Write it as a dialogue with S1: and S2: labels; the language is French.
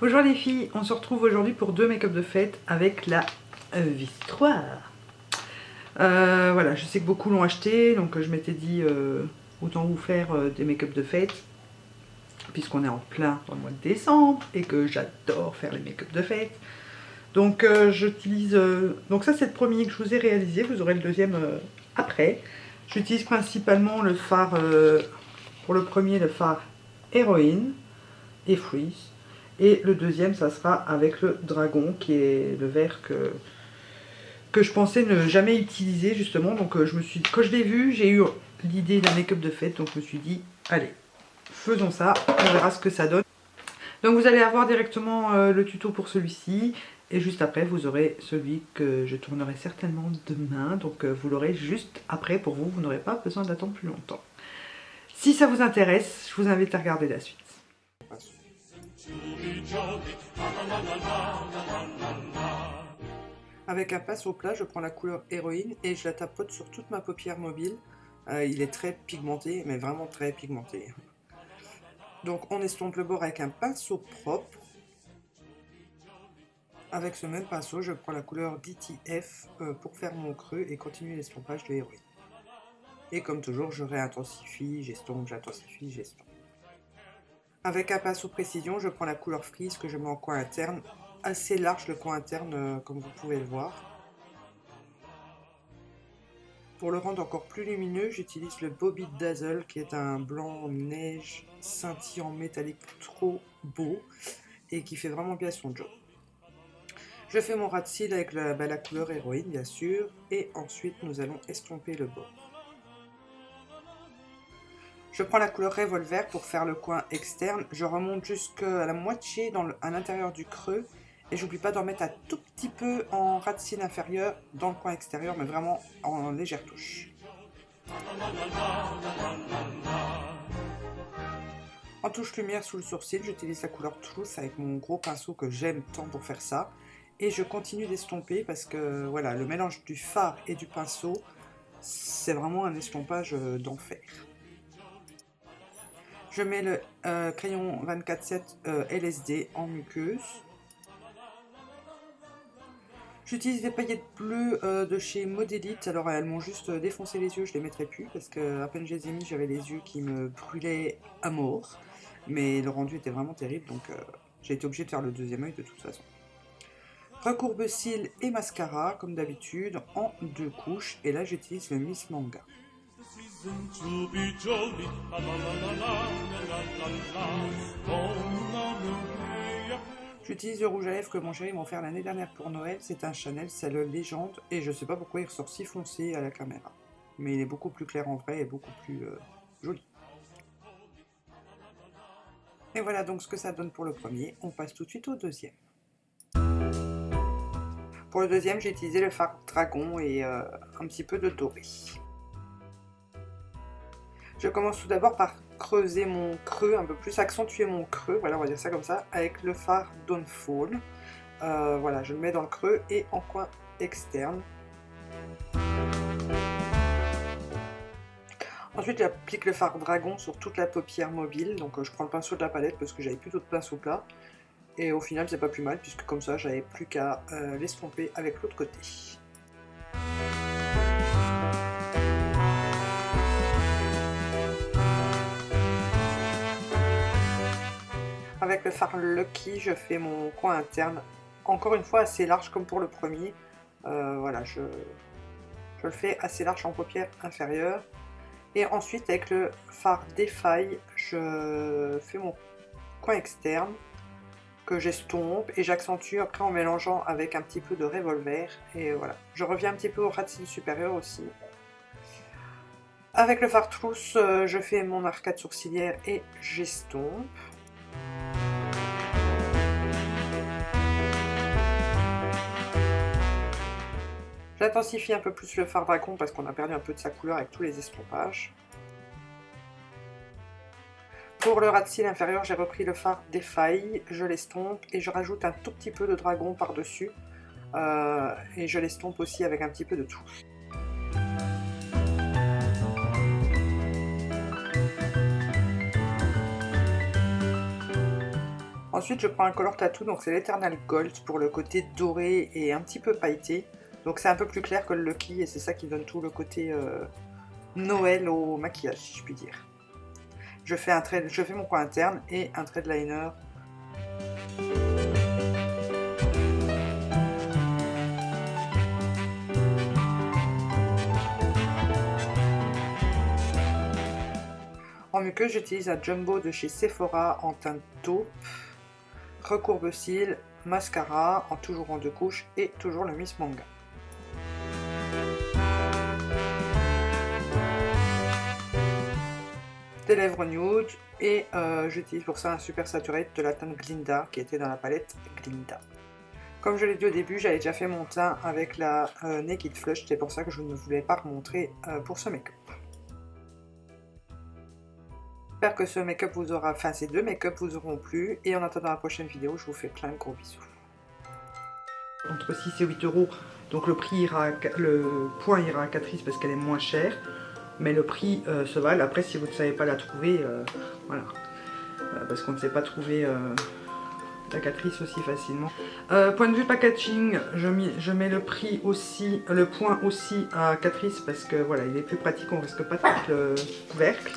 S1: Bonjour les filles, on se retrouve aujourd'hui pour 2 make-up de fête avec la Victoire. Voilà, je sais que beaucoup l'ont acheté, donc je m'étais dit autant vous faire des make-up de fête, puisqu'on est en plein dans le mois de décembre et que j'adore faire les make-up de fête. Donc j'utilise, donc ça c'est le premier que je vous ai réalisé, vous aurez le deuxième après. J'utilise principalement le fard, pour le premier le fard Héroïne et Freeze. Et le deuxième, ça sera avec le dragon, qui est le vert que je pensais ne jamais utiliser, justement. Donc, quand je l'ai vu, j'ai eu l'idée d'un make-up de fête. Donc, je me suis dit, allez, faisons ça. On verra ce que ça donne. Donc, vous allez avoir directement le tuto pour celui-ci. Et juste après, vous aurez celui que je tournerai certainement demain. Donc, vous l'aurez juste après pour vous. Vous n'aurez pas besoin d'attendre plus longtemps. Si ça vous intéresse, je vous invite à regarder la suite. Avec un pinceau plat, je prends la couleur Héroïne et je la tapote sur toute ma paupière mobile. Il est très pigmenté, mais vraiment très pigmenté. Donc on estompe le bord avec un pinceau propre. Avec ce même pinceau, je prends la couleur DTF pour faire mon creux et continuer l'estompage de Héroïne. Et comme toujours, je réintensifie, j'estompe, j'intensifie, j'estompe. Avec un pinceau précision, je prends la couleur Freeze que je mets en coin interne, assez large le coin interne comme vous pouvez le voir. Pour le rendre encore plus lumineux, j'utilise le Bobby Dazzle qui est un blanc neige scintillant métallique trop beau et qui fait vraiment bien son job. Je fais mon ras de cils avec la couleur Héroïne bien sûr et ensuite nous allons estomper le bord. Je prends la couleur Revolver pour faire le coin externe, je remonte jusqu'à la moitié à l'intérieur du creux et j'oublie pas d'en mettre un tout petit peu en ras de cils inférieur dans le coin extérieur mais vraiment en légère touche. En touche lumière sous le sourcil, j'utilise la couleur Truth avec mon gros pinceau que j'aime tant pour faire ça et je continue d'estomper parce que voilà, le mélange du fard et du pinceau c'est vraiment un estompage d'enfer. Je mets le crayon 24-7 LSD en muqueuse. J'utilise des paillettes bleues de chez Modélite. Alors elles m'ont juste défoncé les yeux, je les mettrai plus parce que à peine je les ai mis, j'avais les yeux qui me brûlaient à mort. Mais le rendu était vraiment terrible, donc j'ai été obligée de faire le deuxième œil de toute façon. Recourbe cils et mascara comme d'habitude en 2 couches. Et là j'utilise le Miss Manga. J'utilise le rouge à lèvres que mon chéri m'a offert l'année dernière pour Noël, c'est un Chanel, c'est le Légende, et je sais pas pourquoi il ressort si foncé à la caméra. Mais il est beaucoup plus clair en vrai et beaucoup plus joli. Et voilà donc ce que ça donne pour le premier, on passe tout de suite au deuxième. Pour le deuxième, j'ai utilisé le fard Dragon et un petit peu de doré. Je commence tout d'abord par creuser mon creux, un peu plus accentuer mon creux, voilà on va dire ça comme ça, avec le fard Dawnfall. Voilà, je le mets dans le creux et en coin externe. Ensuite j'applique le fard Dragon sur toute la paupière mobile, donc je prends le pinceau de la palette parce que j'avais plutôt de pinceau plat. Et au final c'est pas plus mal puisque comme ça j'avais plus qu'à l'estomper avec l'autre côté. Avec le fard Lucky, je fais mon coin interne, encore une fois assez large comme pour le premier. Voilà, je le fais assez large en paupière inférieure. Et ensuite avec le fard Defy, je fais mon coin externe que j'estompe et j'accentue après en mélangeant avec un petit peu de Revolver. Et voilà, je reviens un petit peu au ras de cils supérieur aussi. Avec le fard Truth, je fais mon arcade sourcilière et j'estompe. J'intensifie un peu plus le fard Dragon parce qu'on a perdu un peu de sa couleur avec tous les estompages. Pour le ras de cils inférieur, j'ai repris le fard Defy, je l'estompe et je rajoute un tout petit peu de dragon par-dessus. Et je l'estompe aussi avec un petit peu de tout. Ensuite je prends un Color Tattoo, donc c'est l'Eternal Gold pour le côté doré et un petit peu pailleté. Donc c'est un peu plus clair que le Lucky et c'est ça qui donne tout le côté Noël au maquillage, si je puis dire. Je fais mon coin interne et un trait de liner. En muqueuse, j'utilise un Jumbo de chez Sephora en teinte taupe, recourbe-cils, mascara, toujours en 2 couches et toujours le Miss Manga. Des lèvres nude et j'utilise pour ça un super saturate de la teinte Glinda qui était dans la palette Glinda. Comme je l'ai dit au début, j'avais déjà fait mon teint avec la Naked Flush, c'est pour ça que je ne voulais pas remontrer pour ce make-up. J'espère que ce make-up vous aura, enfin ces 2 make-up vous auront plu et en attendant la prochaine vidéo, je vous fais plein de gros bisous. Entre 6 et 8 euros, donc le point ira à Catrice parce qu'elle est moins chère, mais le prix se valent. Après si vous ne savez pas la trouver, voilà, parce qu'on ne sait pas trouver la Catrice aussi facilement. Point de vue packaging, je mets le prix aussi, le point aussi à Catrice parce que voilà, il est plus pratique, on risque pas de perdre le couvercle.